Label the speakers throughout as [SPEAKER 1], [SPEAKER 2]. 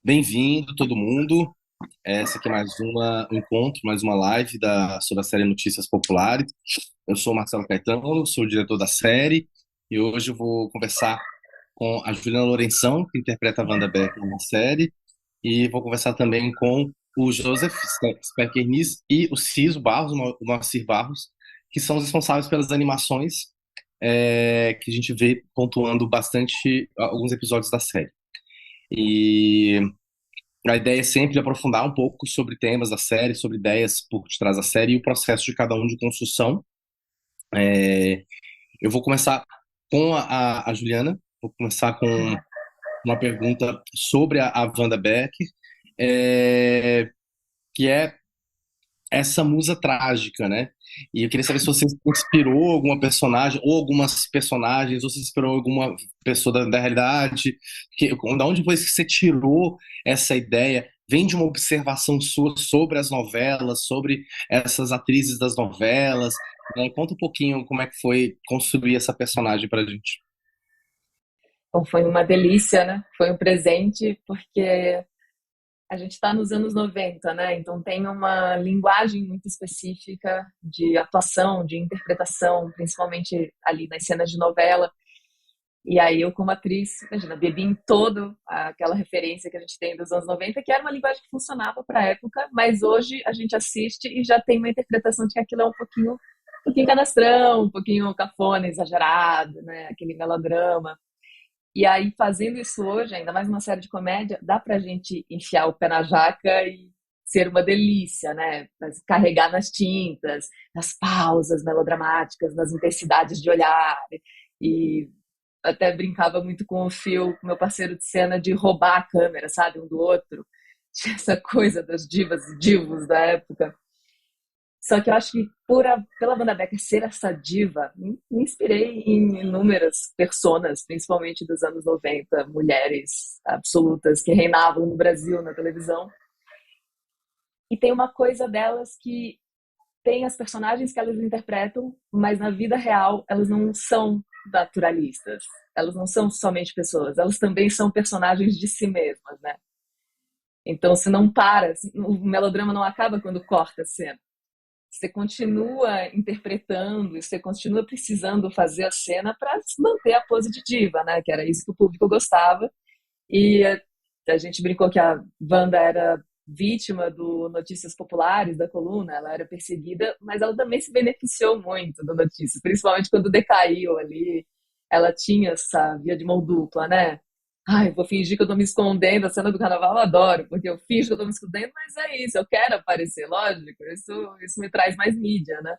[SPEAKER 1] Bem-vindo todo mundo. Essa aqui é mais um encontro, mais uma live sobre a série Notícias Populares. Eu sou o Marcelo Caetano, sou o diretor da série e hoje eu vou conversar com a Juliana Lourenção, que interpreta a Wanda Becker na série, e vou conversar também com o Joseph Specker-Nis e o Ciso Barros, o Moacir Barros, que são os responsáveis pelas animações que a gente vê pontuando bastante alguns episódios da série. E a ideia é sempre aprofundar um pouco sobre temas da série, sobre ideias por detrás da série e o processo de cada um de construção. É, eu vou começar com a Juliana, vou começar com uma pergunta sobre a Wanda Beck, é, que é essa musa trágica, né? E eu queria saber se você inspirou alguma personagem, ou algumas personagens, ou se inspirou alguma pessoa da realidade, da onde foi que você tirou essa ideia? Vem de uma observação sua sobre as novelas, sobre essas atrizes das novelas, né? Conta um pouquinho como é que foi construir essa personagem pra gente.
[SPEAKER 2] Então foi uma delícia, né? Foi um presente, porque a gente está nos anos 90, né? Então tem uma linguagem muito específica de atuação, de interpretação, principalmente ali nas cenas de novela. E aí eu, como atriz, imagina, bebi em todo aquela referência que a gente tem dos anos 90, que era uma linguagem que funcionava para a época, mas hoje a gente assiste e já tem uma interpretação de que aquilo é um pouquinho canastrão, um pouquinho cafona, exagerado, né? Aquele melodrama. E aí, fazendo isso hoje, ainda mais numa série de comédia, dá pra gente enfiar o pé na jaca e ser uma delícia, né? Mas carregar nas tintas, nas pausas melodramáticas, nas intensidades de olhar. E até brincava muito com o Phil, meu parceiro de cena, de roubar a câmera, sabe? Um do outro. Tinha essa coisa das divas e divos da época. Só que eu acho que pela Wanda Becker ser essa diva, me inspirei em inúmeras personas, principalmente dos anos 90, mulheres absolutas que reinavam no Brasil na televisão. E tem uma coisa delas que tem as personagens que elas interpretam, mas na vida real elas não são naturalistas. Elas não são somente pessoas, elas também são personagens de si mesmas, né? Então, se não para, o melodrama não acaba quando corta a cena. Você continua interpretando e você continua precisando fazer a cena para manter a pose de diva, né? Que era isso que o público gostava. E a gente brincou que a Wanda era vítima do Notícias Populares, da coluna, ela era perseguida, mas ela também se beneficiou muito do Notícias, principalmente quando decaiu ali. Ela tinha essa via de mão dupla, né? Ai, vou fingir que eu tô me escondendo, a cena do carnaval eu adoro, porque eu finjo que eu tô me escondendo, mas é isso, eu quero aparecer, lógico, isso me traz mais mídia, né?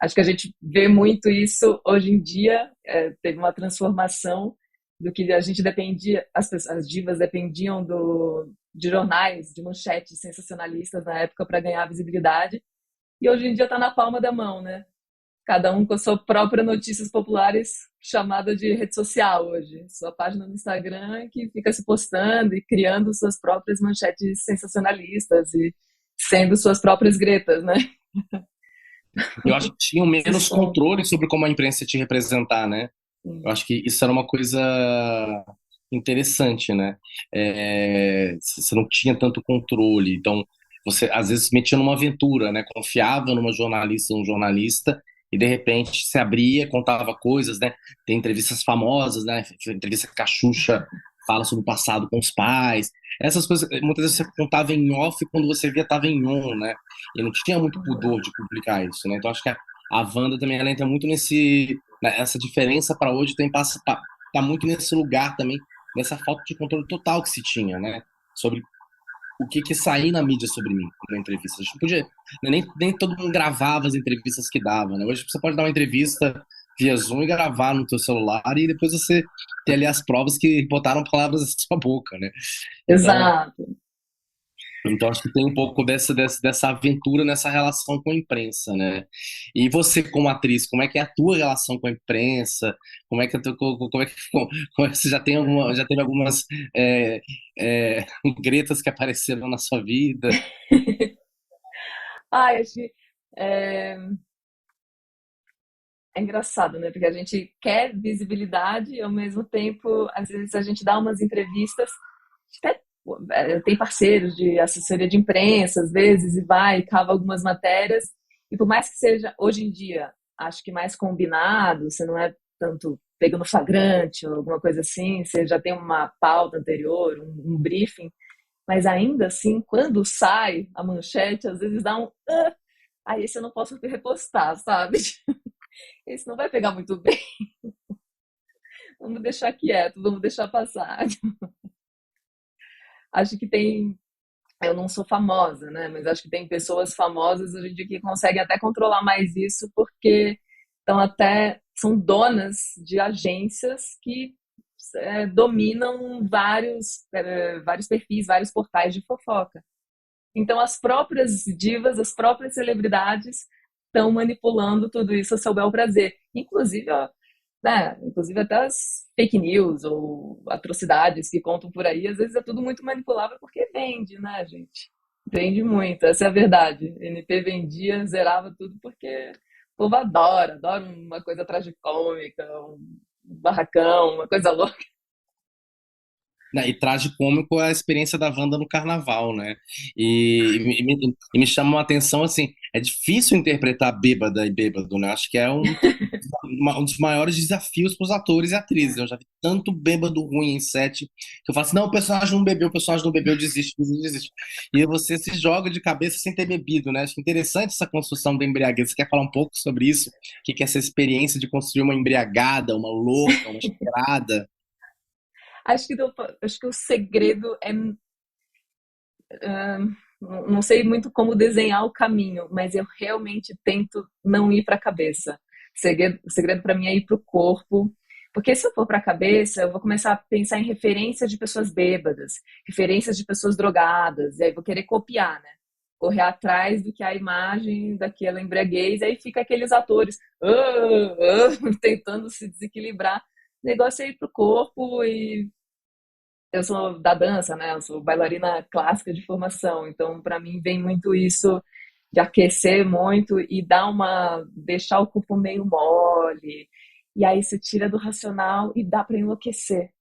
[SPEAKER 2] Acho que a gente vê muito isso hoje em dia, teve uma transformação do que a gente dependia, as divas dependiam de jornais, de manchetes sensacionalistas na época para ganhar visibilidade, e hoje em dia está na palma da mão, né? Cada um com a sua própria notícias populares, chamada de rede social hoje. Sua página no Instagram que fica se postando e criando suas próprias manchetes sensacionalistas e sendo suas próprias gretas, né?
[SPEAKER 1] Eu acho que tinham
[SPEAKER 2] Se
[SPEAKER 1] menos
[SPEAKER 2] expõe.
[SPEAKER 1] controle sobre como a imprensa ia te representar, né? Eu acho que isso era uma coisa interessante, né? Você não tinha tanto controle, então você às vezes se metia numa aventura, né? Confiava numa jornalista, um jornalista, e de repente se abria, contava coisas, né? Tem entrevistas famosas, né? Entrevista que a Xuxa fala sobre o passado com os pais. Essas coisas, muitas vezes você contava em off quando você via estava em on, né? E não tinha muito pudor de publicar isso, né? Então acho que a Wanda também ela entra muito essa diferença para hoje tem passa tá muito nesse lugar também dessa falta de controle total que se tinha, né? Sobre o que saía na mídia sobre mim na entrevista. A gente não podia, né, nem todo mundo gravava as entrevistas que dava, né? Hoje você pode dar uma entrevista via Zoom e gravar no teu celular e depois você ter ali as provas que botaram palavras na sua boca, né? Então,
[SPEAKER 2] Exato.
[SPEAKER 1] então acho que tem um pouco dessa aventura nessa relação com a imprensa, né? E você, como atriz, como é que é a tua relação com a imprensa? Como é que, como é que como é que você já teve algumas é, gretas que apareceram na sua vida?
[SPEAKER 2] Ai, acho que é, é engraçado, né? Porque a gente quer visibilidade e ao mesmo tempo, às vezes a gente dá umas entrevistas, até tem parceiros de assessoria de imprensa, às vezes, e vai, e cava algumas matérias, e por mais que seja, hoje em dia, acho que mais combinado, você não é tanto pego no flagrante ou alguma coisa assim, você já tem uma pauta anterior, um briefing, mas ainda assim, quando sai a manchete, às vezes dá um. Ah, aí esse eu não posso repostar, sabe? Esse não vai pegar muito bem. Vamos deixar quieto, vamos deixar passar. Acho que tem. Eu não sou famosa, né? Mas acho que tem pessoas famosas hoje em dia que conseguem até controlar mais isso, porque estão até. São donas de agências que dominam vários perfis, vários portais de fofoca. Então, as próprias divas, as próprias celebridades estão manipulando tudo isso a seu bel prazer. Inclusive, ó, né? Inclusive até as fake news ou atrocidades que contam por aí, às vezes é tudo muito manipulável porque vende, né, gente? Vende muito, essa é a verdade. NP vendia, zerava tudo porque o povo adora uma coisa tragicômica, um barracão, uma coisa louca.
[SPEAKER 1] Né, e tragicômico é a experiência da Wanda no carnaval, né? E me chamou a atenção, assim, é difícil interpretar bêbada e bêbado, né? Acho que é um dos maiores desafios para os atores e atrizes. Eu já vi tanto bêbado ruim em set que eu falo assim, não, o personagem não bebeu, desiste, desiste, desiste. E você se joga de cabeça sem ter bebido, né? Acho interessante essa construção da embriaguez. Você quer falar um pouco sobre isso? O que que é essa experiência de construir uma embriagada, uma louca, uma cheirada?
[SPEAKER 2] Acho que o segredo é não sei muito como desenhar o caminho, mas eu realmente tento não ir para a cabeça. O segredo para mim é ir para o corpo, porque se eu for para a cabeça, eu vou começar a pensar em referências de pessoas bêbadas, referências de pessoas drogadas, e aí vou querer copiar, né? Correr atrás do que a imagem daquela embriaguez, aí fica aqueles atores tentando se desequilibrar. O negócio é ir para o corpo e eu sou da dança, né? Eu sou bailarina clássica de formação, então para mim vem muito isso de aquecer muito e deixar o corpo meio mole. E aí você tira do racional e dá para enlouquecer.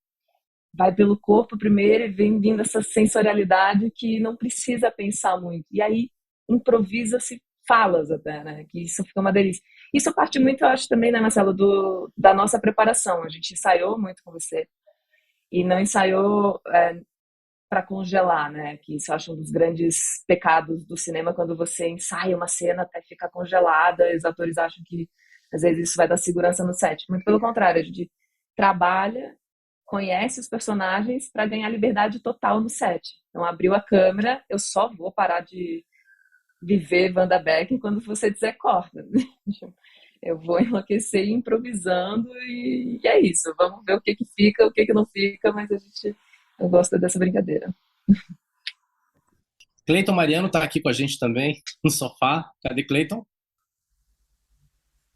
[SPEAKER 2] Vai pelo corpo primeiro e vem vindo essa sensorialidade que não precisa pensar muito. E aí improvisa-se falas até, né? Que isso fica uma delícia. Isso parte muito, eu acho, também, né, Marcelo, da nossa preparação. A gente ensaiou muito com você e não ensaiou para congelar, né? Que isso eu acho um dos grandes pecados do cinema, quando você ensaia uma cena até ficar congelada, os atores acham que às vezes isso vai dar segurança no set. Muito pelo contrário, a gente trabalha, conhece os personagens para ganhar liberdade total no set. Então, abriu a câmera, eu só vou parar de viver Wanda Beck quando você dizer corta. Eu vou enlouquecer improvisando e é isso. Vamos ver o que que fica, o que que não fica, mas eu gosto dessa brincadeira.
[SPEAKER 1] Cleiton Mariano está aqui com a gente também no sofá. Cadê Cleiton?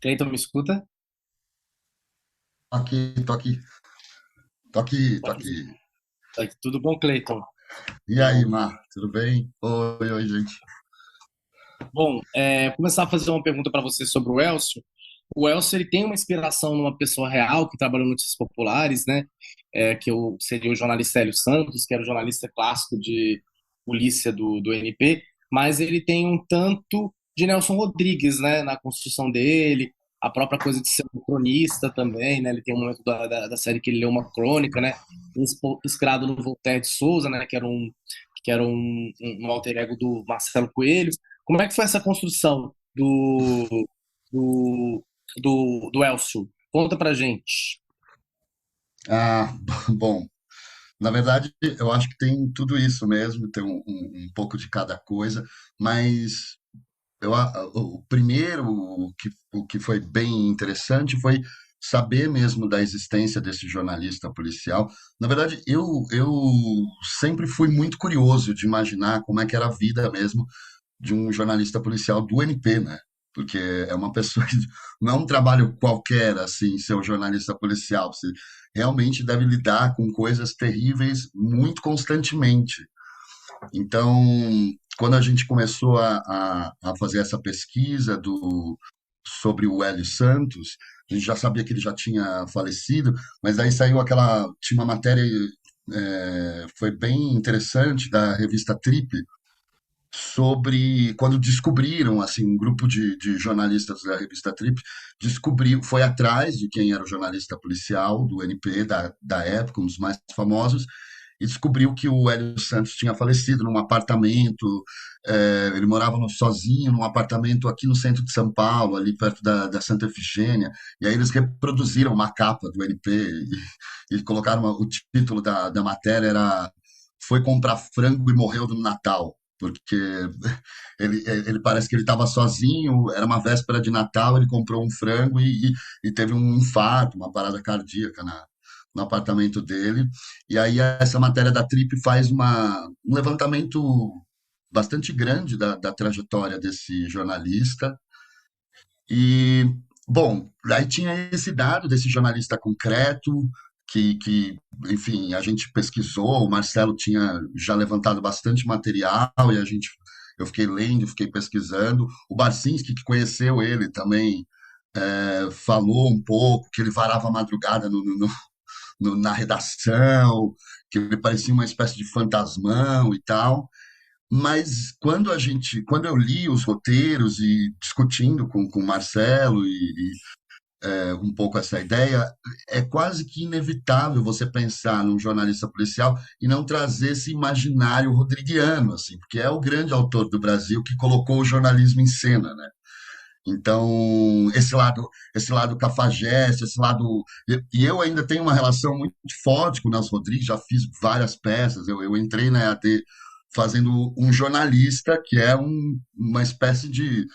[SPEAKER 1] Cleiton, me escuta?
[SPEAKER 3] Aqui, tô aqui, tô aqui, tô aqui.
[SPEAKER 1] Tá aqui. Tudo bom, Cleiton?
[SPEAKER 3] E aí, Mar, tudo bem? Oi, oi, gente.
[SPEAKER 1] Bom, começar a fazer uma pergunta para você sobre o Elcio. O Elcio ele tem uma inspiração numa pessoa real que trabalhou em notícias populares, né? Seria o jornalista Hélio Santos, que era o jornalista clássico de polícia do NP, mas ele tem um tanto de Nelson Rodrigues, né? Na construção dele, a própria coisa de ser um cronista também, né? Ele tem um momento da série que ele lê uma crônica, né? Inspirado no Voltaire de Souza, né? Que era um alter ego do Marcelo Coelho. Como é que foi essa construção do, do Elcio? Conta pra gente.
[SPEAKER 3] Ah, bom, na verdade, eu acho que tem tudo isso mesmo, tem um pouco de cada coisa, mas o primeiro, o que foi bem interessante foi saber mesmo da existência desse jornalista policial. Na verdade, eu sempre fui muito curioso de imaginar como é que era a vida mesmo de um jornalista policial do NP, né? Porque é uma pessoa que não é um trabalho qualquer, assim, ser um jornalista policial. Você realmente deve lidar com coisas terríveis muito constantemente. Então, quando a gente começou a fazer essa pesquisa sobre o Hélio Santos, a gente já sabia que ele já tinha falecido, mas aí saiu tinha uma matéria foi bem interessante da revista Trip, sobre quando descobriram, assim, um grupo de jornalistas da revista Trip descobriu, foi atrás de quem era o jornalista policial do NP da época, um dos mais famosos, e descobriu que o Hélio Santos tinha falecido num apartamento, ele morava sozinho num apartamento aqui no centro de São Paulo, ali perto da Santa Efigênia, e aí eles reproduziram uma capa do NP e colocaram o título da matéria era Foi comprar frango e morreu no Natal, porque ele parece que ele estava sozinho, era uma véspera de Natal, ele comprou um frango e teve um infarto, uma parada cardíaca no apartamento dele. E aí essa matéria da Trip faz um levantamento bastante grande da trajetória desse jornalista. E, bom, aí tinha esse dado desse jornalista concreto, enfim, a gente pesquisou, o Marcelo tinha já levantado bastante material e eu fiquei lendo, fiquei pesquisando. O Barcinski, que conheceu ele também, falou um pouco que ele varava a madrugada na redação, que ele parecia uma espécie de fantasmão e tal. Mas quando eu li os roteiros e discutindo com o Marcelo um pouco essa ideia, é quase que inevitável você pensar num jornalista policial e não trazer esse imaginário rodriguiano, assim, porque é o grande autor do Brasil que colocou o jornalismo em cena, né? Então, esse lado cafajeste, esse lado. E eu ainda tenho uma relação muito forte com o Nelson Rodrigues, já fiz várias peças. Eu entrei na EAD fazendo um jornalista, que é uma espécie de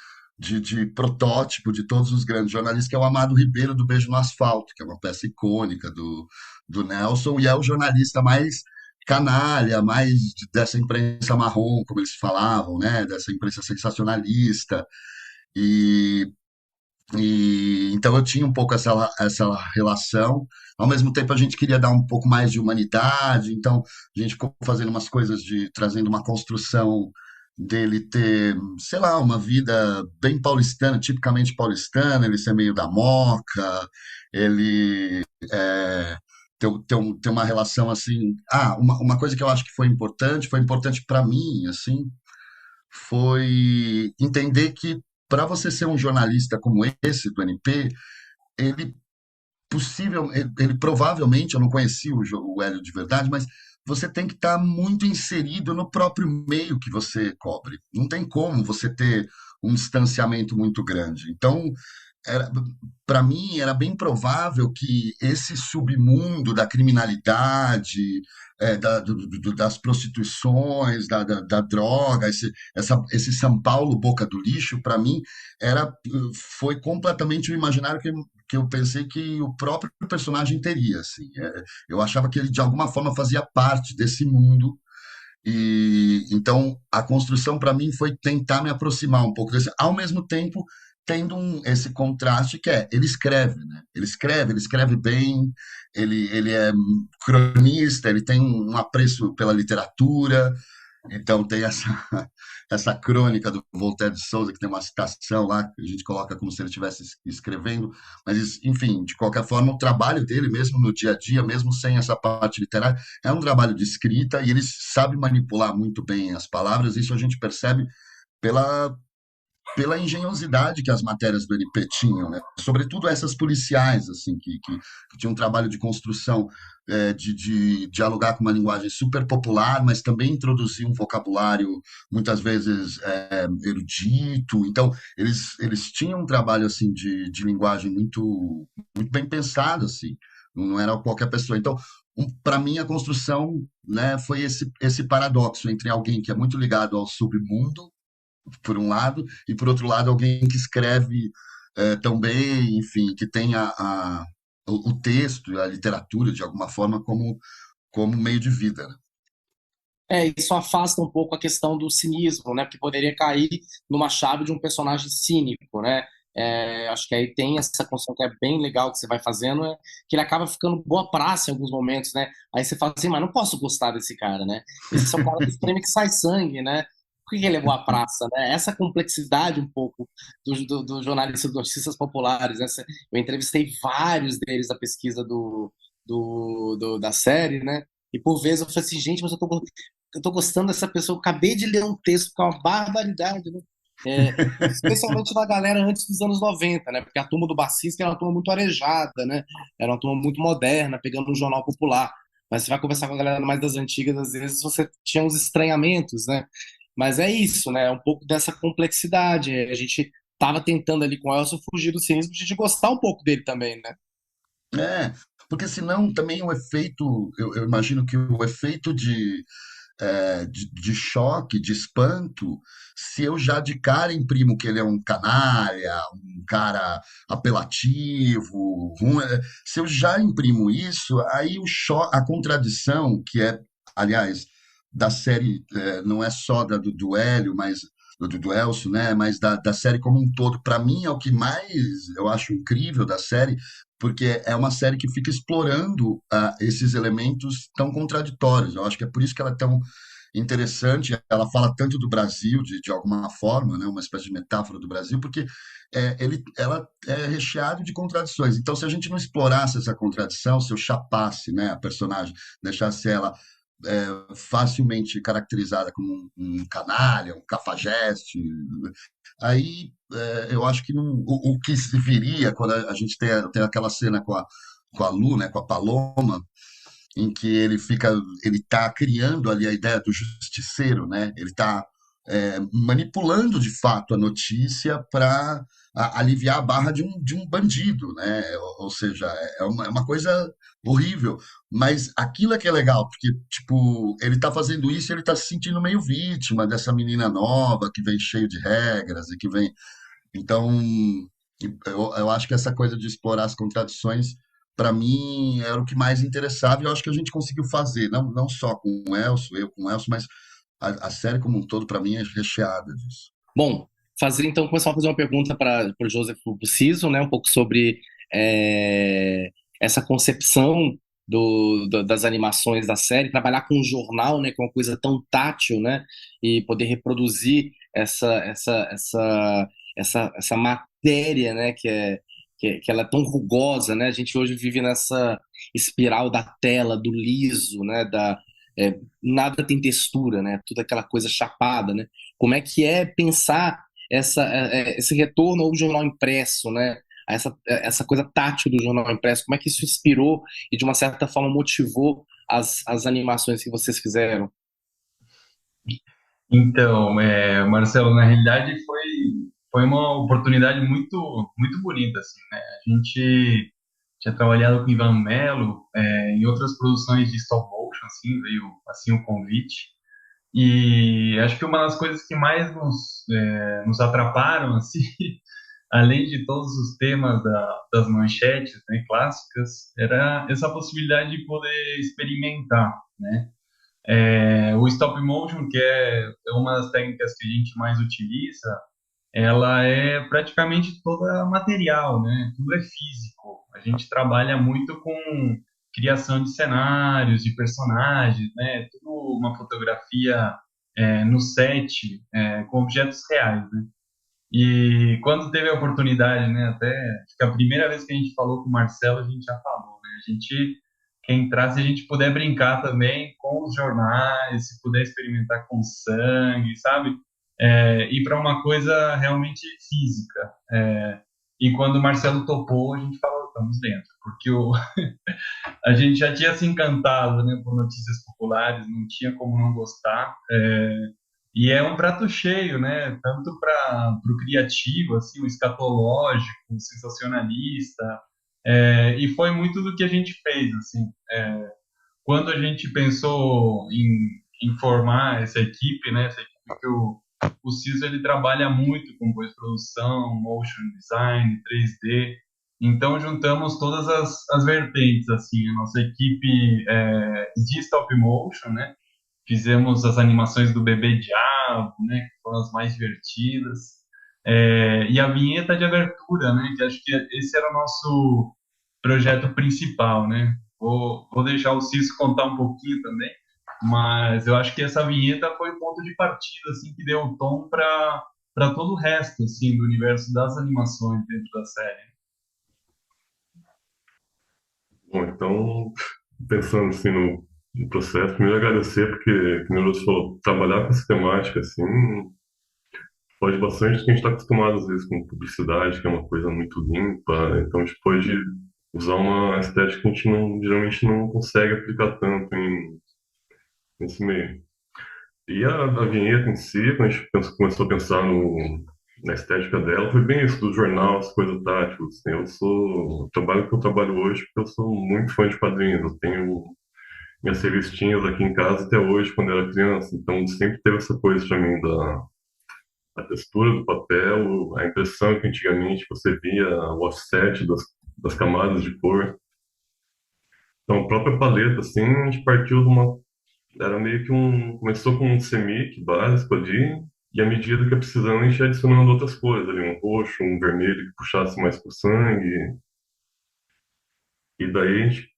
[SPEAKER 3] protótipo de todos os grandes jornalistas, que é o Amado Ribeiro do Beijo no Asfalto, que é uma peça icônica do Nelson, e é o jornalista mais canalha, mais dessa imprensa marrom, como eles falavam, né? Dessa imprensa sensacionalista. E, então eu tinha um pouco essa relação. Ao mesmo tempo, a gente queria dar um pouco mais de humanidade, então a gente ficou fazendo umas coisas trazendo uma construção dele ter, sei lá, uma vida bem paulistana, tipicamente paulistana, ele ser meio da Moca, ele ter uma relação assim. Uma coisa que eu acho que foi importante para mim, assim, foi entender que para você ser um jornalista como esse do NP, ele ele provavelmente, eu não conheci o Hélio de verdade, mas você tem que estar muito inserido no próprio meio que você cobre. Não tem como você ter um distanciamento muito grande. Então, para mim, era bem provável que esse submundo da criminalidade, das prostituições, da droga, esse São Paulo boca do lixo, para mim, foi completamente o imaginário que eu pensei que o próprio personagem teria. Assim. Eu achava que ele, de alguma forma, fazia parte desse mundo. E então a construção para mim foi tentar me aproximar um pouco desse, ao mesmo tempo tendo esse contraste que ele escreve, né? Ele escreve bem, ele é cronista, ele tem um apreço pela literatura, então tem essa crônica do Voltaire de Souza, que tem uma citação lá, que a gente coloca como se ele estivesse escrevendo, mas, enfim, de qualquer forma, o trabalho dele, mesmo no dia a dia, mesmo sem essa parte literária, é um trabalho de escrita e ele sabe manipular muito bem as palavras, isso a gente percebe pela, pela engenhosidade que as matérias do NP tinham, né? Sobretudo essas policiais, assim, que tinham um trabalho de construção, de dialogar com uma linguagem super popular, mas também introduzir um vocabulário muitas vezes erudito. Então, eles tinham um trabalho assim de linguagem muito bem pensado, assim. Não era qualquer pessoa. Então, para mim, a construção, né, foi esse paradoxo entre alguém que é muito ligado ao submundo por um lado, e por outro lado, alguém que escreve também, enfim, que tem o texto e a literatura, de alguma forma, como meio de vida, né?
[SPEAKER 4] Isso afasta um pouco a questão do cinismo, né? Porque poderia cair numa chave de um personagem cínico, né? Acho que aí tem essa construção que é bem legal que você vai fazendo, que ele acaba ficando boa praça em alguns momentos, né? Aí você fala assim, mas não posso gostar desse cara, né? Esse é um cara do extremo que sai sangue, né? Por que ele é boa praça, né? Essa complexidade um pouco do jornalista de notícias populares, né? Eu entrevistei vários deles da pesquisa da série, né? E por vezes eu falei assim, gente, mas eu tô gostando dessa pessoa, eu acabei de ler um texto que é uma barbaridade, né? Especialmente da galera antes dos anos 90, né? Porque a turma do Bacisca era uma turma muito arejada, né? Era uma turma muito moderna, pegando um jornal popular. Mas você vai conversar com a galera mais das antigas, às vezes você tinha uns estranhamentos, né? Mas é isso, né? É um pouco dessa complexidade. A gente tava tentando ali com o Elcio fugir do cinismo, pra gente gostar um pouco dele também, né?
[SPEAKER 3] É, porque senão também o efeito, eu imagino que o efeito de choque, de espanto, se eu já de cara imprimo que ele é um canalha, um cara apelativo, se eu já imprimo isso, aí a contradição, que é, aliás, da série, não é só do Hélio, mas do Elcio, né? Mas da série como um todo, para mim é o que mais eu acho incrível da série, porque é uma série que fica explorando esses elementos tão contraditórios. Eu acho que é por isso que ela é tão interessante. Ela fala tanto do Brasil, de alguma forma, né, uma espécie de metáfora do Brasil, porque ela é recheada de contradições. Então, se a gente não explorasse essa contradição, se eu chapasse, né, a personagem, deixasse ela facilmente caracterizada como um canalha, um cafajeste, aí eu acho que o que se viria quando a gente tem aquela cena com a Lu, né, com a Paloma, em que ele está criando ali a ideia do justiceiro, né? Ele está manipulando de fato a notícia para aliviar a barra de um bandido, né? Ou seja, é uma coisa horrível, mas aquilo é que é legal, porque tipo ele está fazendo isso, e ele está se sentindo meio vítima dessa menina nova que vem cheio de regras e que vem, então eu acho que essa coisa de explorar as contradições, para mim, era o que mais interessava e eu acho que a gente conseguiu fazer, não só com o Elcio, eu com o Elcio, mas a série como um todo, para mim, é recheada disso.
[SPEAKER 4] Bom, começar a fazer uma pergunta para o Joseph Buciso, né? Um pouco sobre é, essa concepção das animações da série, trabalhar com um jornal, né? Que é uma coisa tão tátil, né? E poder reproduzir essa matéria, né? Que ela é tão rugosa, né? A gente hoje vive nessa espiral da tela, do liso, né? Nada tem textura, né? Tudo aquela coisa chapada, né? Como é que é pensar esse retorno ao jornal impresso, né? Essa coisa tátil do jornal impresso, como é que isso inspirou e de uma certa forma motivou as animações que vocês fizeram?
[SPEAKER 5] Então, Marcelo, na realidade foi uma oportunidade muito, muito bonita, assim, né? A gente tinha trabalhado com Ivan Mello, em outras produções de stop motion, assim, veio assim o convite. E acho que uma das coisas que mais nos atraparam, assim, além de todos os temas das manchetes, né, clássicas, era essa possibilidade de poder experimentar, né? O stop motion, que é uma das técnicas que a gente mais utiliza, ela é praticamente toda material, né? Tudo é físico. A gente trabalha muito com criação de cenários, de personagens, né? Tudo uma fotografia no set, com objetos reais, né? E quando teve a oportunidade, né? Até acho que a primeira vez que a gente falou com o Marcelo, a gente já falou, né? A gente quer entrar, se a gente puder brincar também com os jornais, se puder experimentar com sangue, sabe? Ir para uma coisa realmente física. E quando o Marcelo topou, a gente falou, estamos dentro, porque a gente já tinha se encantado, né, por notícias populares, não tinha como não gostar. E é um prato cheio, né? Tanto para o criativo, assim, o escatológico, o sensacionalista. E foi muito do que a gente fez, assim. Quando a gente pensou em formar essa equipe, né? Essa equipe que o CISO, ele trabalha muito com pós-produção, motion design, 3D. Então, juntamos todas as vertentes, assim. A nossa equipe de stop motion, né? Fizemos as animações do Bebê Diabo, né, que foram as mais divertidas. E a vinheta de abertura, né, que acho que esse era o nosso projeto principal, né. Vou deixar o Cis contar um pouquinho também, mas eu acho que essa vinheta foi o ponto de partida, assim, que deu o tom para todo o resto, assim, do universo das animações dentro da série.
[SPEAKER 6] Bom, então, pensando assim no processo. Primeiro agradecer, porque, como você falou, trabalhar com essa temática, assim, pode bastante do que a gente está acostumado, às vezes, com publicidade, que é uma coisa muito limpa. Então, a gente pode usar uma estética que a gente geralmente não consegue aplicar tanto nesse meio. E a vinheta em si, quando a gente começou a pensar na estética dela, foi bem isso, do jornal, as coisas táticas. Assim, o trabalho que eu trabalho hoje, porque eu sou muito fã de quadrinhos. Eu tenho minhas revistinhas aqui em casa até hoje, quando eu era criança. Então, sempre teve essa coisa para mim da textura do papel, a impressão que antigamente você via o offset das camadas de cor. Então, a própria paleta, assim, a gente partiu de uma. Era meio que um. Começou com um semic básico ali, e à medida que ia precisando, a gente ia adicionando outras cores ali, um roxo, um vermelho que puxasse mais pro sangue. E daí a gente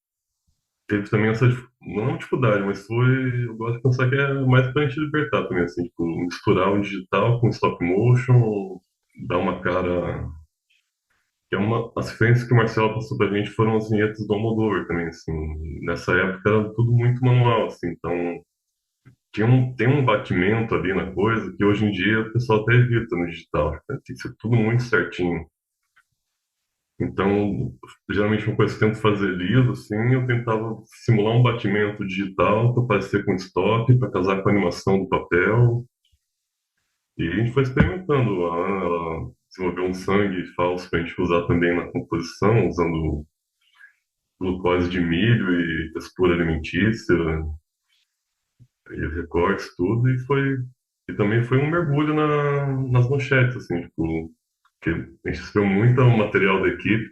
[SPEAKER 6] teve também essa. Não dificuldade, mas foi. Eu gosto de pensar que é mais pra gente libertar também, assim, tipo, misturar o digital com o stop motion, dar uma cara. Que é uma, as referências que o Marcelo passou pra gente foram as vinhetas do Almodóvar também, assim. Nessa época era tudo muito manual, assim, então tem um batimento ali na coisa que hoje em dia o pessoal até evita no digital, né? Tem que ser tudo muito certinho. Então, geralmente uma coisa que eu tento fazer liso, assim, eu tentava simular um batimento digital para parecer com stop, para casar com a animação do papel. E a gente foi experimentando. A Ana, ela desenvolveu um sangue falso para a gente usar também na composição, usando glucose de milho e textura alimentícia, e recortes, tudo, e também foi um mergulho nas manchetes, assim, tipo, que a gente recebeu muito material da equipe,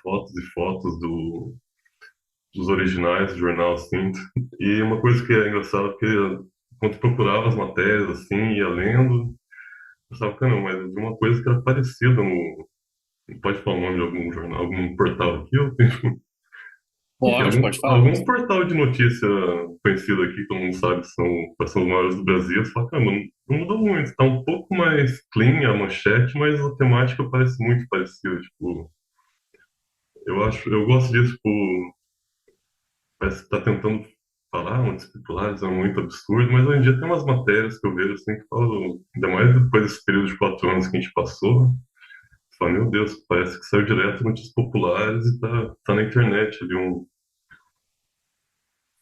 [SPEAKER 6] fotos e fotos dos originais do jornal, assim, e uma coisa que é engraçada, porque quando eu procurava as matérias, assim, ia lendo, eu pensava, caramba, mas eu vi uma coisa que era parecida no, pode falar o nome de algum jornal, algum portal aqui, eu tenho tem
[SPEAKER 4] Pode falar.
[SPEAKER 6] algum portal de notícia conhecido aqui, que todo mundo sabe que são os maiores do Brasil. Você fala, caramba, não mudou muito. Tá um pouco mais clean a manchete, mas a temática parece muito parecida. Tipo, eu gosto disso, tipo, parece que tá tentando falar muitos titulares, é muito absurdo, mas hoje em dia tem umas matérias que eu vejo assim que falam, ainda mais depois desse período de 4 anos que a gente passou, você fala, meu Deus, parece que saiu direto notícias populares e tá na internet ali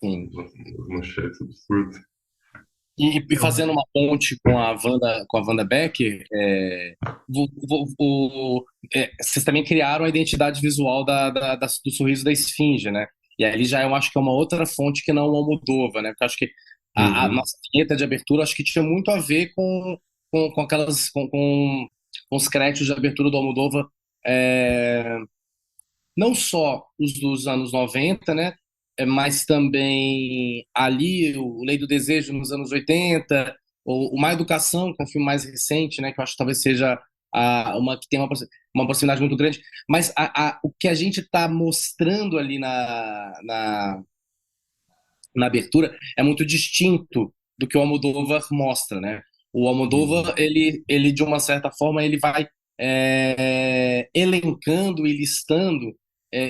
[SPEAKER 4] Sim.
[SPEAKER 6] umas manchetes absurdas.
[SPEAKER 4] E fazendo uma ponte com a Wanda Becker, vocês também criaram a identidade visual do sorriso da esfinge, né? E ali já eu acho que é uma outra fonte que não o Almodóvar, né? Porque eu acho que a
[SPEAKER 6] Uhum.
[SPEAKER 4] nossa vinheta de abertura acho que tinha muito a ver com aquelas com os créditos de abertura do Almodóvar, é, não só os dos anos 90, né? Mas também ali o Lei do Desejo nos anos 80, o Má Educação, que é um filme mais recente, né? Que eu acho que talvez seja uma que tem uma proximidade muito grande. Mas o que a gente está mostrando ali na abertura é muito distinto do que o Almodóvar mostra, né? O Almodóvar,
[SPEAKER 6] Uhum.
[SPEAKER 4] ele de uma certa forma, ele vai elencando e listando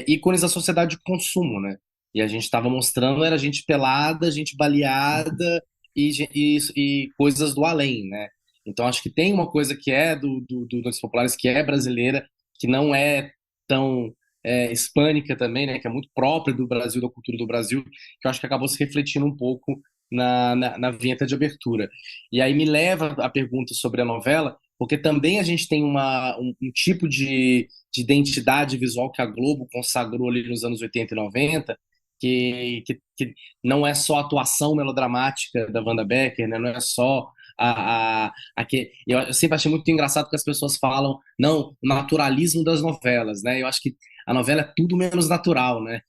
[SPEAKER 4] ícones da sociedade de consumo, né? E a gente estava mostrando era gente pelada, gente baleada e coisas do além, né? Então acho que tem uma coisa que é dos populares, que é brasileira, que não é tão hispânica também, né? Que é muito própria do Brasil, da cultura do Brasil, que eu acho que acabou se refletindo um pouco na vinheta de abertura. E aí me leva a pergunta sobre a novela, porque também a gente tem um tipo de identidade visual que a Globo consagrou ali nos anos 80 e 90, que não é só a atuação melodramática da Wanda Becker, né? Não é só eu sempre achei muito engraçado que as pessoas falam, não, o naturalismo das novelas, né? Eu acho que a novela é tudo menos natural, né?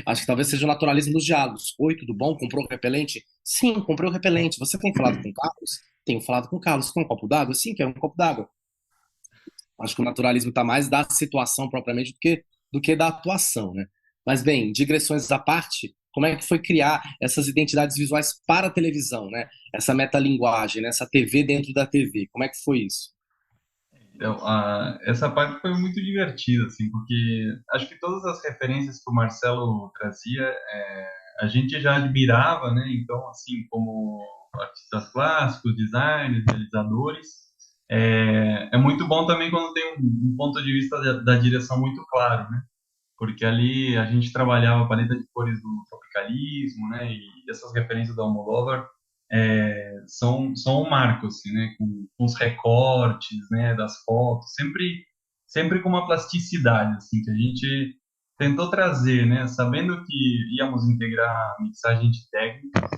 [SPEAKER 4] Acho que talvez seja o naturalismo dos diálogos. Oi, tudo bom? Comprou o repelente? Sim, comprei o repelente. Você tem falado com o Carlos? Tenho falado com o Carlos. Quer um copo d'água? Sim, quero um copo d'água. Acho que o naturalismo está mais da situação propriamente do que da atuação, né? Mas, bem, digressões à parte, como é que foi criar essas identidades visuais para a televisão, né? Essa metalinguagem, né? Essa TV dentro da TV. Como é que foi isso?
[SPEAKER 5] Então, essa parte foi muito divertida, assim, porque acho que todas as referências que o Marcelo trazia a gente já admirava, né? Então, assim, como artistas plásticos, designers, realizadores, é muito bom também quando tem um ponto de vista da direção muito claro, né? Porque ali a gente trabalhava a paleta de cores do tropicalismo, né? E essas referências do Almodóvar são um marco, assim, né? Com os recortes, né? Das fotos, sempre com uma plasticidade, assim, que a gente tentou trazer, né? Sabendo que íamos integrar a mixagem de técnica,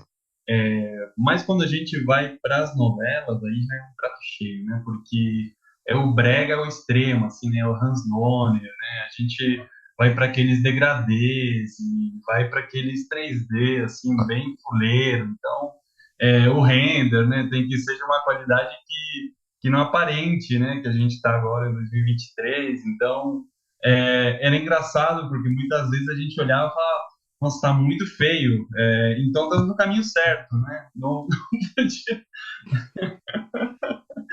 [SPEAKER 5] mas quando a gente vai para as novelas, aí já é um prato cheio, né? Porque é o brega ao extremo, assim, né? O Hans Donner, né? A gente vai para aqueles degradês, e vai para aqueles 3D, assim, bem fuleiro. Então, o render, né? Tem que ser de uma qualidade que não aparente, né? Que a gente está agora em 2023. Então, era engraçado, porque muitas vezes a gente olhava e falava, nossa, tá muito feio. Então tá no caminho certo, né? Não, não podia.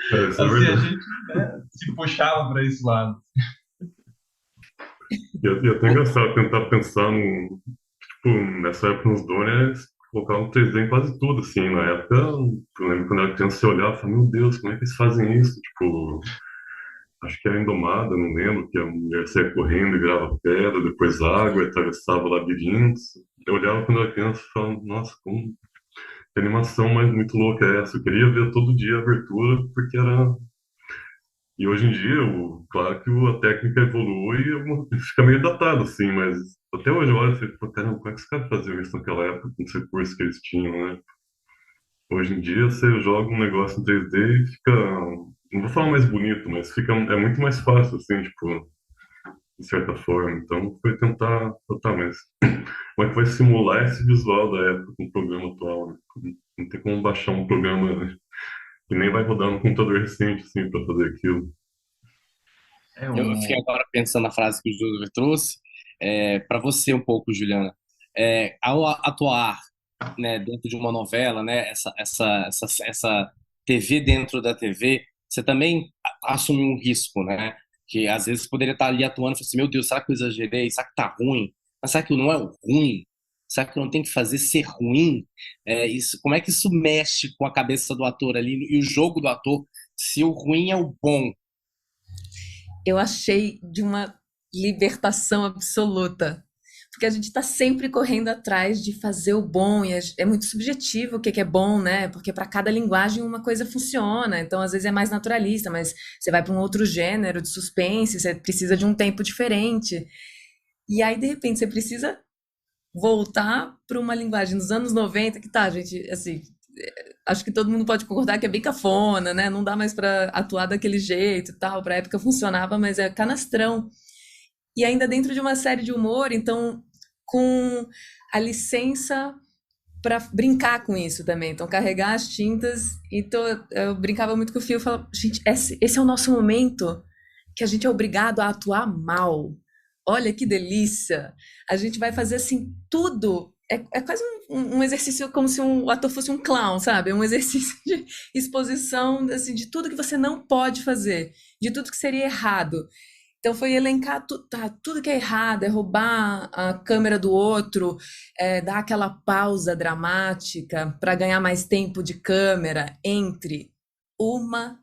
[SPEAKER 6] Isso é
[SPEAKER 5] Assim, a
[SPEAKER 6] verdade.
[SPEAKER 5] gente, né, se puxava para esse lado.
[SPEAKER 6] E é até engraçado tentar pensar tipo, nessa época nos Donnie, colocavam 3D em quase tudo, assim, na época, eu lembro quando eu era criança, você olhava e falava, meu Deus, como é que eles fazem isso? Tipo, acho que era Indomada, não lembro, que a mulher saía correndo e virava pedra, depois água, e atravessava labirintos. Eu olhava quando eu era criança e falava, nossa, que animação mais muito louca é essa? Eu queria ver todo dia a abertura, porque era. E hoje em dia, claro que a técnica evolui e fica meio datado, assim, mas até hoje eu olho e fico, caramba, como é que os caras faziam isso naquela época, com os recursos que eles tinham, né? Hoje em dia, você joga um negócio em 3D e fica. Não vou falar mais bonito, mas é muito mais fácil, assim, tipo, de certa forma. Então, foi tentar botar, mas como é que vai simular esse visual da época com o programa atual, né? Não tem como baixar um programa, né, que nem vai rodar no computador recente, assim, para fazer aquilo.
[SPEAKER 4] Eu fiquei agora pensando na frase que o Júlio trouxe. Para você um pouco, Juliana, ao atuar, né, dentro de uma novela, né, essa TV dentro da TV, você também assume um risco, né? Que às vezes poderia estar ali atuando e falar assim, meu Deus, será que eu exagerei? Será que tá ruim? Mas será que não é o ruim? Será que não tem que fazer ser ruim? Como é que isso mexe com a cabeça do ator ali e o jogo do ator, se o ruim é o bom?
[SPEAKER 2] Eu achei de uma libertação absoluta. Porque a gente está sempre correndo atrás de fazer o bom, e é muito subjetivo o que é bom, né? Porque para cada linguagem uma coisa funciona. Então, às vezes é mais naturalista, mas você vai para um outro gênero de suspense, você precisa de um tempo diferente. E aí, de repente, você precisa voltar para uma linguagem dos anos 90 que tá, gente, assim, acho que todo mundo pode concordar que é bem cafona, né? Não dá mais para atuar daquele jeito e tal. Para época funcionava, mas é canastrão. E ainda dentro de uma série de humor, então com a licença para brincar com isso também. Então, carregar as tintas. Eu brincava muito com o Fio e falava, gente, esse é o nosso momento que a gente é obrigado a atuar mal. Olha que delícia! A gente vai fazer assim tudo. É quase um exercício como se o ator fosse um clown, sabe? É um exercício de exposição assim, de tudo que você não pode fazer, de tudo que seria errado. Então foi elencar tudo que é errado, é roubar a câmera do outro, dar aquela pausa dramática para ganhar mais tempo de câmera entre uma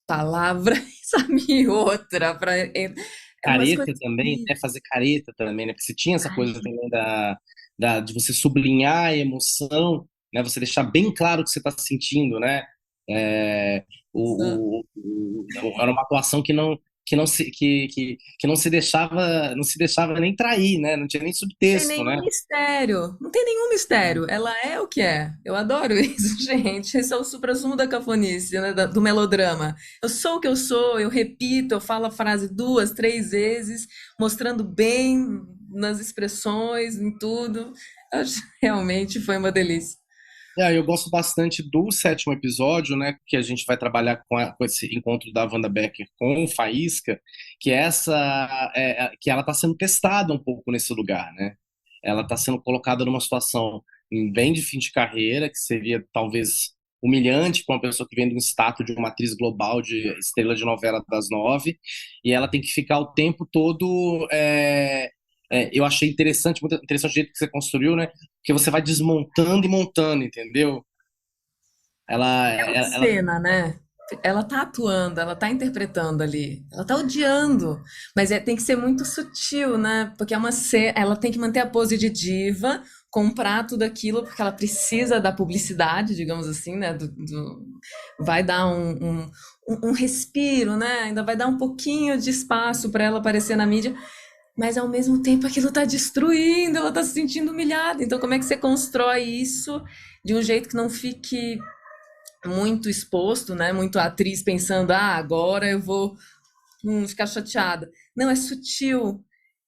[SPEAKER 2] palavra, sabe, e outra. É umas
[SPEAKER 4] Careta
[SPEAKER 2] coisas.
[SPEAKER 4] também, né? Fazer careta também, né? Porque você tinha essa coisa também de você sublinhar a emoção, né? Você deixar bem claro o que você está sentindo, né? É, era uma atuação que não se deixava nem trair, né? Não tinha nem
[SPEAKER 2] Tem
[SPEAKER 4] subtexto,
[SPEAKER 2] nenhum
[SPEAKER 4] né?
[SPEAKER 2] mistério. Não tem nenhum mistério. Ela é o que é. Eu adoro isso, gente. Esse é o suprassumo da cafonice, né? Do melodrama. Eu sou o que eu sou, eu repito, eu falo a frase duas, três vezes, mostrando bem nas expressões, em tudo. Realmente foi uma delícia.
[SPEAKER 4] Eu gosto bastante do sétimo episódio, né? Que a gente vai trabalhar com esse encontro da Wanda Becker com o Faísca, que que ela está sendo testada um pouco nesse lugar, né? Ela está sendo colocada numa situação bem de fim de carreira, que seria talvez humilhante para uma pessoa que vem de um status de uma atriz global de estrela de novela das 9, e ela tem que ficar o tempo todo eu achei interessante, muito interessante o jeito que você construiu, né? Porque você vai desmontando e montando, entendeu? Ela
[SPEAKER 2] Cena, né? Ela tá atuando, ela tá interpretando ali, ela tá odiando, mas tem que ser muito sutil, né? Porque é uma cena, ela tem que manter a pose de diva, comprar tudo aquilo, porque ela precisa da publicidade, digamos assim, né? Vai dar um respiro, né? Ainda vai dar um pouquinho de espaço para ela aparecer na mídia, mas ao mesmo tempo aquilo tá destruindo, ela tá se sentindo humilhada. Então, como é que você constrói isso de um jeito que não fique muito exposto, né? Muito atriz pensando, agora eu vou ficar chateada. Não, é sutil.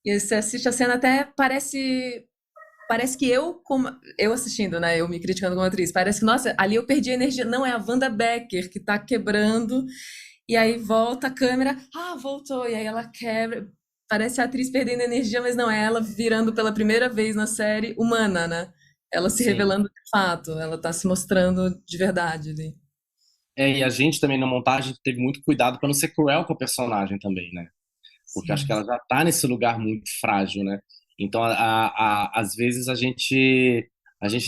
[SPEAKER 2] E você assiste a cena até parece que eu assistindo, né? Eu me criticando como atriz, parece que nossa, ali eu perdi a energia. Não, é a Wanda Becker que tá quebrando e aí volta a câmera, voltou e aí ela quebra. Parece a atriz perdendo energia, mas não é ela virando pela primeira vez na série humana, né? Ela se
[SPEAKER 4] Sim.
[SPEAKER 2] revelando de fato, ela tá se mostrando de verdade ali.
[SPEAKER 4] E a gente também na montagem teve muito cuidado para não ser cruel com a personagem também, né? Porque acho que
[SPEAKER 2] Sim.
[SPEAKER 4] ela já tá nesse lugar muito frágil, né? Então, às vezes a gente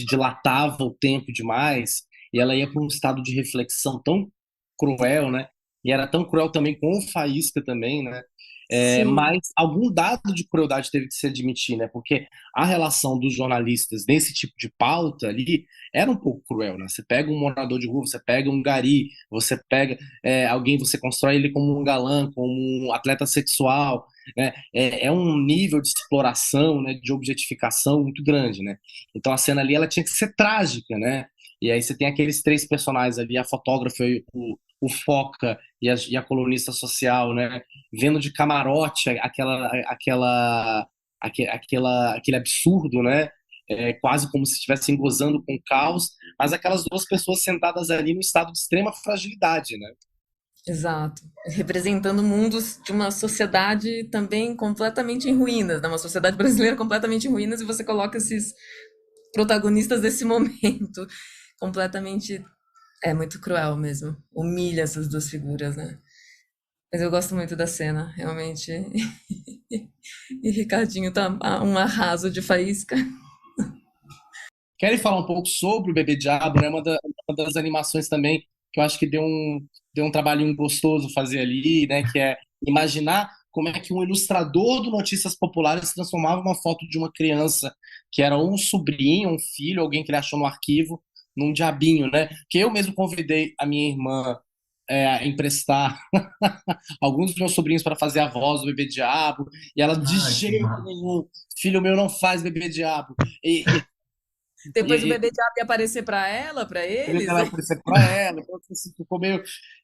[SPEAKER 4] dilatava o tempo demais e ela ia para um estado de reflexão tão cruel, né? E era tão cruel também com o Faísca também, né?
[SPEAKER 2] Sim.
[SPEAKER 4] Mas algum dado de crueldade teve que se admitir, né? Porque a relação dos jornalistas nesse tipo de pauta ali era um pouco cruel, né? Você pega um morador de rua, você pega um gari, você pega alguém, você constrói ele como um galã, como um atleta sexual, né? É um nível de exploração, né? De objetificação muito grande, né? Então a cena ali ela tinha que ser trágica, né? E aí você tem aqueles três personagens ali, a fotógrafa, o Foca e a colunista social, né? Vendo de camarote aquele absurdo, né? Quase como se estivessem gozando com o caos, mas aquelas duas pessoas sentadas ali no estado de extrema fragilidade, né?
[SPEAKER 2] Exato. Representando mundos de uma sociedade também completamente em ruínas, né? Uma sociedade brasileira completamente em ruínas, e você coloca esses protagonistas desse momento completamente. É muito cruel mesmo. Humilha essas duas figuras, né? Mas eu gosto muito da cena, realmente. E Ricardinho tá um arraso de faísca.
[SPEAKER 4] Querem falar um pouco sobre o Bebê Diabo, né? Uma das animações também que eu acho que deu um trabalhinho gostoso fazer ali, né? Que é imaginar como é que um ilustrador do Notícias Populares transformava uma foto de uma criança que era um sobrinho, um filho, alguém que ele achou no arquivo, num diabinho, né? Que eu mesmo convidei a minha irmã a emprestar alguns dos meus sobrinhos para fazer a voz do Bebê Diabo, e ela de
[SPEAKER 5] Ah, que
[SPEAKER 4] jeito
[SPEAKER 5] massa.
[SPEAKER 4] nenhum, filho meu não faz Bebê Diabo.
[SPEAKER 2] Depois o
[SPEAKER 4] E,
[SPEAKER 2] bebê diabo ia aparecer pra ela, pra eles.
[SPEAKER 4] ela oferecer pra ela, então, assim,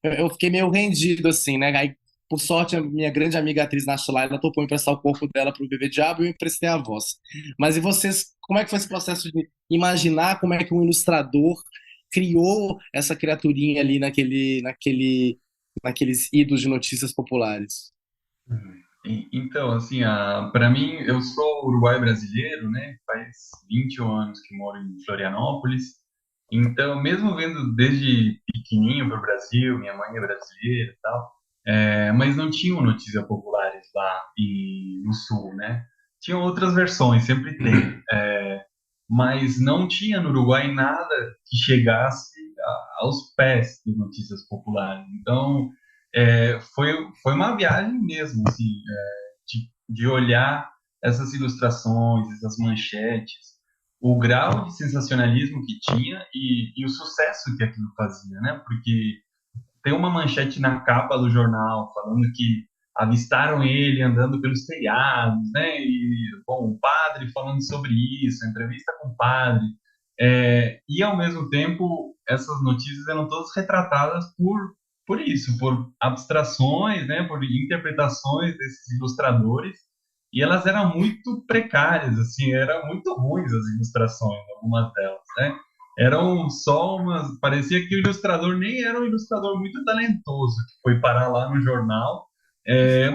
[SPEAKER 4] eu fiquei meio rendido, assim, né? Aí, por sorte, a minha grande amiga atriz Nashla, ela topou emprestar o corpo dela pro Bebê Diabo e eu emprestei a voz. Mas e vocês, como é que foi esse processo de imaginar como é que um ilustrador criou essa criaturinha ali naqueles idos de notícias populares?
[SPEAKER 5] Então, assim, para mim, eu sou uruguaio brasileiro, né? Faz 21 anos que moro em Florianópolis. Então, mesmo vendo desde pequenininho para o Brasil, minha mãe é brasileira e tal, mas não tinham notícias populares lá no Sul, né? Tinham outras versões, sempre tem. Mas não tinha no Uruguai nada que chegasse aos pés das notícias populares. Então, foi uma viagem mesmo, assim, de olhar essas ilustrações, essas manchetes, o grau de sensacionalismo que tinha e o sucesso que aquilo fazia, né? Porque tem uma manchete na capa do jornal falando que avistaram ele andando pelos telhados, né? E, bom, o padre falando sobre isso, a entrevista com o padre. E, ao mesmo tempo, essas notícias eram todas retratadas por isso, por abstrações, né? Por interpretações desses ilustradores. E elas eram muito precárias, assim, eram muito ruins as ilustrações, algumas delas, né? Eram só umas. Parecia que o ilustrador nem era um ilustrador muito talentoso, que foi parar lá no jornal,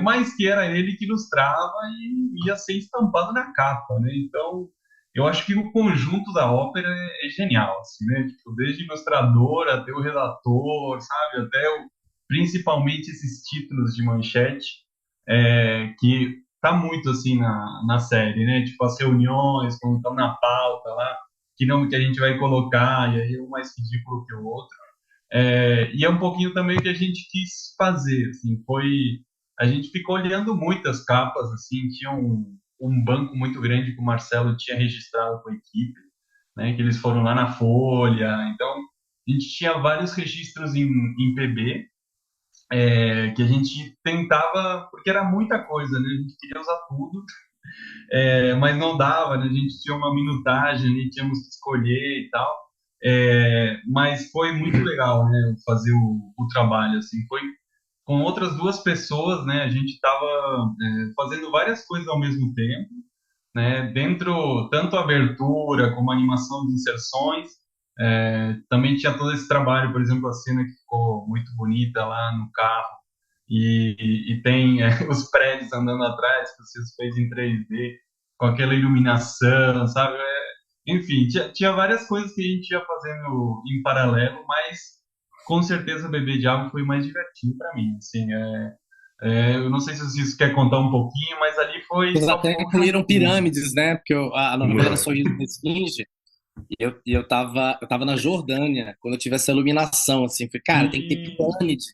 [SPEAKER 5] mas que era ele que ilustrava e ia ser estampado na capa, né? Então, eu acho que o conjunto da ópera é genial, assim, né? Tipo, desde ilustrador até o redator, sabe? Principalmente esses títulos de manchete, que tá muito assim na série, né? Tipo, as reuniões, quando estão na pauta lá, que nome que a gente vai colocar, e aí um mais ridículo que o outro. E é um pouquinho também o que a gente quis fazer, assim, a gente ficou olhando muitas capas, assim, tinha um banco muito grande que o Marcelo tinha registrado com a equipe, né, que eles foram lá na Folha, então a gente tinha vários registros em PB, que a gente tentava, porque era muita coisa, né, a gente queria usar tudo, mas não dava, né? A gente tinha uma minutagem ali, tínhamos que escolher e tal. Mas foi muito legal, né? Fazer o trabalho, assim, foi com outras duas pessoas, né? A gente estava fazendo várias coisas ao mesmo tempo, né? Dentro, tanto a abertura como a animação de inserções, também tinha todo esse trabalho, por exemplo, a cena que ficou muito bonita lá no carro, e tem os prédios andando atrás, que vocês fez em 3D, com aquela iluminação, sabe? Enfim, tinha várias coisas que a gente ia fazendo em paralelo, mas com certeza Bebê de Água foi o mais divertido para mim. Assim, eu não sei se vocês querem contar um pouquinho, mas ali foi
[SPEAKER 4] Eles
[SPEAKER 5] stop
[SPEAKER 4] até
[SPEAKER 5] motion
[SPEAKER 4] incluíram
[SPEAKER 5] puro.
[SPEAKER 4] pirâmides, né? Porque a novela era Sorriso da Esfinge, e eu tava na Jordânia, quando eu tive essa iluminação, assim, falei, cara, tem que ter
[SPEAKER 5] E
[SPEAKER 4] pirâmide,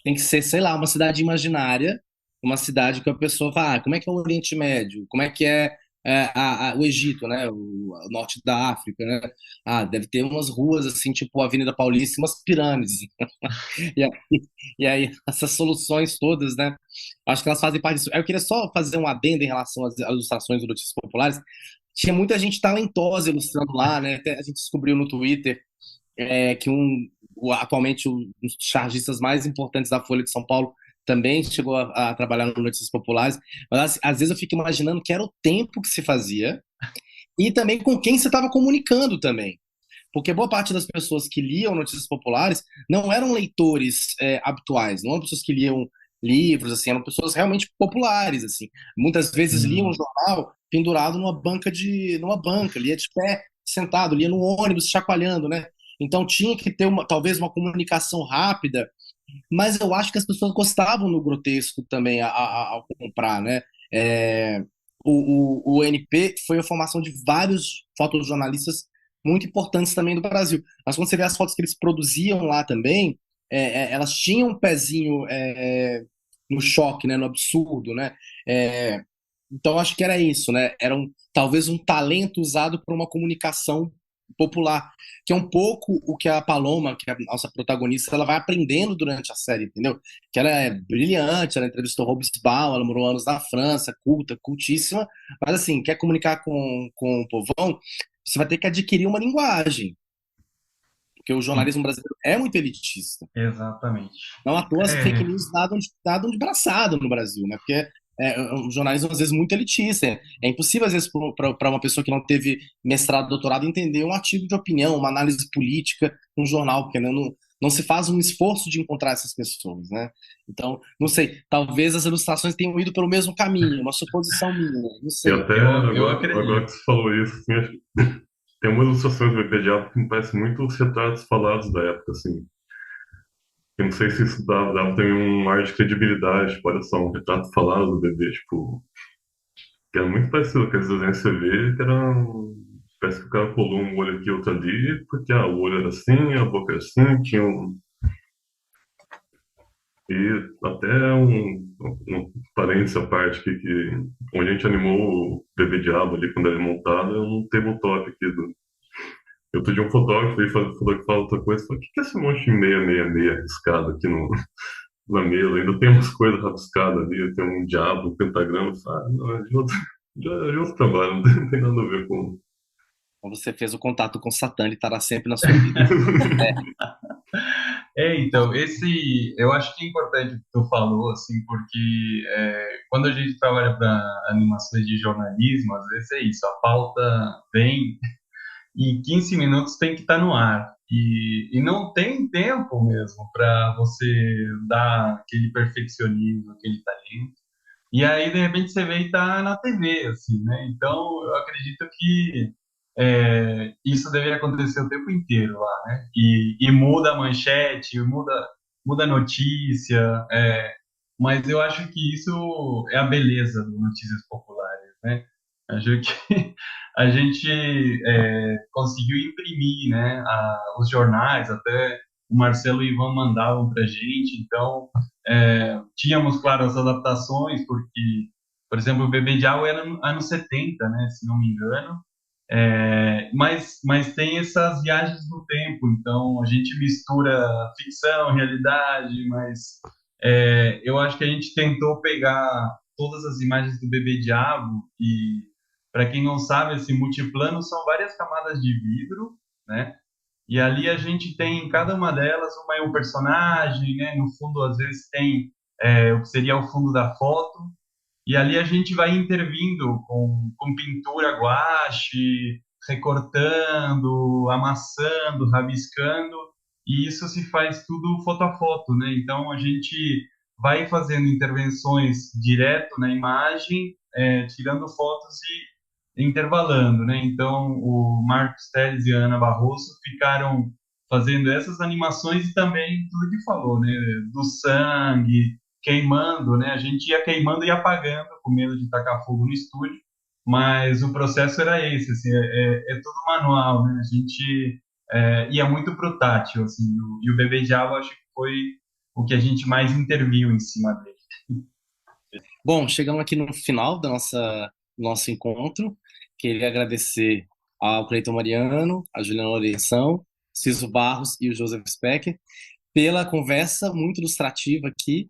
[SPEAKER 4] tem que ser, sei lá, uma cidade imaginária, uma cidade que a pessoa fala, como é que é o Oriente Médio? Como é que o Egito, né? O norte da África, né? Deve ter umas ruas, assim, tipo a Avenida Paulista, e umas pirâmides. E aí, e aí, essas soluções todas, né? Acho que elas fazem parte disso. Eu queria só fazer um adendo em relação às ilustrações do Notícias Populares. Tinha muita gente talentosa ilustrando lá, né? Até a gente descobriu no Twitter que atualmente um dos chargistas mais importantes da Folha de São Paulo também chegou a trabalhar no Notícias Populares. Mas às vezes eu fico imaginando que era o tempo que se fazia e também com quem você estava comunicando também. Porque boa parte das pessoas que liam notícias populares não eram leitores habituais, não eram pessoas que liam livros, assim, eram pessoas realmente populares, assim. Muitas vezes liam um
[SPEAKER 5] sim,
[SPEAKER 4] jornal pendurado numa banca, lia de pé, sentado, lia no ônibus, chacoalhando, né? Então tinha que ter talvez uma comunicação rápida, mas eu acho que as pessoas gostavam no grotesco também ao comprar, né? É, o NP foi a formação de vários fotojornalistas muito importantes também do Brasil. Mas quando você vê as fotos que eles produziam lá também, elas tinham um pezinho no choque, né? No absurdo, né? É, então acho que era isso, né? Talvez um talento usado para uma comunicação popular, que é um pouco o que a Paloma, que é a nossa protagonista, ela vai aprendendo durante a série, entendeu? Que ela é brilhante, ela entrevistou Robespierre, ela morou anos na França, culta, cultíssima, mas assim, quer comunicar com o povão, você vai ter que adquirir uma linguagem, porque o
[SPEAKER 5] sim,
[SPEAKER 4] jornalismo brasileiro é muito elitista.
[SPEAKER 5] exatamente.
[SPEAKER 4] Não à toa as fake
[SPEAKER 5] É,
[SPEAKER 4] news nadam de braçada no Brasil, né? Porque um jornalismo, às vezes, muito elitista. É impossível, às vezes, para uma pessoa que não teve mestrado, doutorado, entender um artigo de opinião, uma análise política, um jornal, porque né, não se faz um esforço de encontrar essas pessoas, né? Então, não sei, talvez as ilustrações tenham ido pelo mesmo caminho, uma suposição minha, não
[SPEAKER 6] E
[SPEAKER 4] sei.
[SPEAKER 6] até
[SPEAKER 5] eu
[SPEAKER 6] agora
[SPEAKER 5] acredito.
[SPEAKER 6] que você falou isso, assim, acho que tem umas ilustrações do Bebê de Água que me parecem muito os retratos falados da época, assim. Eu não sei se isso dá também um ar de credibilidade, tipo, olha só, um retrato falado do bebê, tipo, que era muito parecido com aqueles desenhos que você vê, que era. Parece que o cara colou um olho aqui, outro ali, porque o olho era assim, a boca era assim, tinha um. E até um parênteses à parte aqui, que onde a gente animou o bebê diabo ali quando ele é montado, é um tabletop aqui do. Eu pedi um fotógrafo e falou que fala outra coisa. Falei, o que que é esse monte de 666 riscado aqui no, na mesa? Ainda tem umas coisas rabiscadas ali, tem um diabo, um pentagrama. Não, é de outro trabalho, não tem nada a ver com.
[SPEAKER 4] Então, você fez o contato com Satã, ele estará sempre na sua vida.
[SPEAKER 5] Então, eu acho que é importante o que tu falou, assim, porque quando a gente trabalha para animações de jornalismo, às vezes é isso, a pauta vem e em 15 minutos tem que estar no ar. E não tem tempo mesmo para você dar aquele perfeccionismo, aquele talento. E aí, de repente, você vê e tá na TV, assim, né? Então, eu acredito que isso deveria acontecer o tempo inteiro lá, né? E muda a manchete, muda a notícia. mas eu acho que isso é a beleza do Notícias Populares, né? Acho que a gente conseguiu imprimir, né, os jornais, até o Marcelo e o Ivan mandavam para a gente, então tínhamos, claro, as adaptações, porque, por exemplo, o Bebê de Água era no anos 70, né, se não me engano, mas tem essas viagens no tempo, então a gente mistura ficção, realidade, mas eu acho que a gente tentou pegar todas as imagens do Bebê Diabo e, para quem não sabe, esse multiplano são várias camadas de vidro, né? E ali a gente tem em cada uma delas um personagem, né? No fundo, às vezes tem o que seria o fundo da foto, e ali a gente vai intervindo com pintura guache, recortando, amassando, rabiscando, e isso se faz tudo foto a foto, né? Então a gente vai fazendo intervenções direto na imagem, tirando fotos e intervalando, né? Então o Marcos Teles e a Ana Barroso ficaram fazendo essas animações e também tudo que falou, né? Do sangue, queimando, né? A gente ia queimando e apagando com medo de tacar fogo no estúdio, mas o processo era esse, assim, é tudo manual, né? A gente ia muito pro tátil, assim, e o Bebê Diabo acho que foi o que a gente mais interviu em cima dele.
[SPEAKER 4] Bom, chegamos aqui no final do nosso encontro. Queria agradecer ao Cleiton Mariano, a Juliana Lourenção, Ciso Barros e o Joseph Specker pela conversa muito ilustrativa aqui.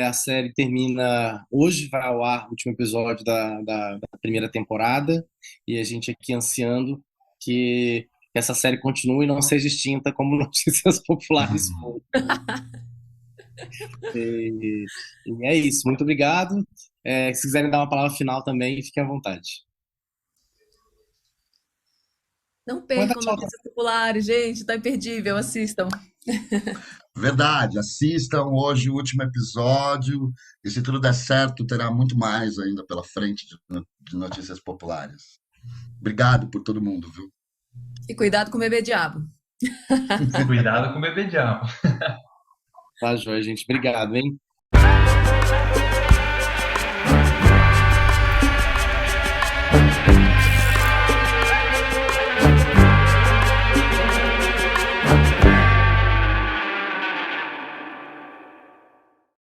[SPEAKER 4] A série termina hoje, vai ao ar o último episódio da primeira temporada, e a gente aqui ansiando que essa série continue e não seja extinta como Notícias Populares foi. E é isso, muito obrigado. Se quiserem dar uma palavra final também, fiquem à vontade.
[SPEAKER 2] Não
[SPEAKER 4] Pode dar
[SPEAKER 2] percam
[SPEAKER 4] tchau.
[SPEAKER 2] Notícias Populares, gente, tá imperdível, assistam.
[SPEAKER 3] Verdade, assistam hoje o último episódio e se tudo der certo, terá muito mais ainda pela frente de Notícias Populares. Obrigado por todo mundo, viu?
[SPEAKER 2] E cuidado com o Bebê Diabo.
[SPEAKER 5] Cuidado com o Bebê Diabo.
[SPEAKER 4] Tá, joia, gente. Obrigado, hein?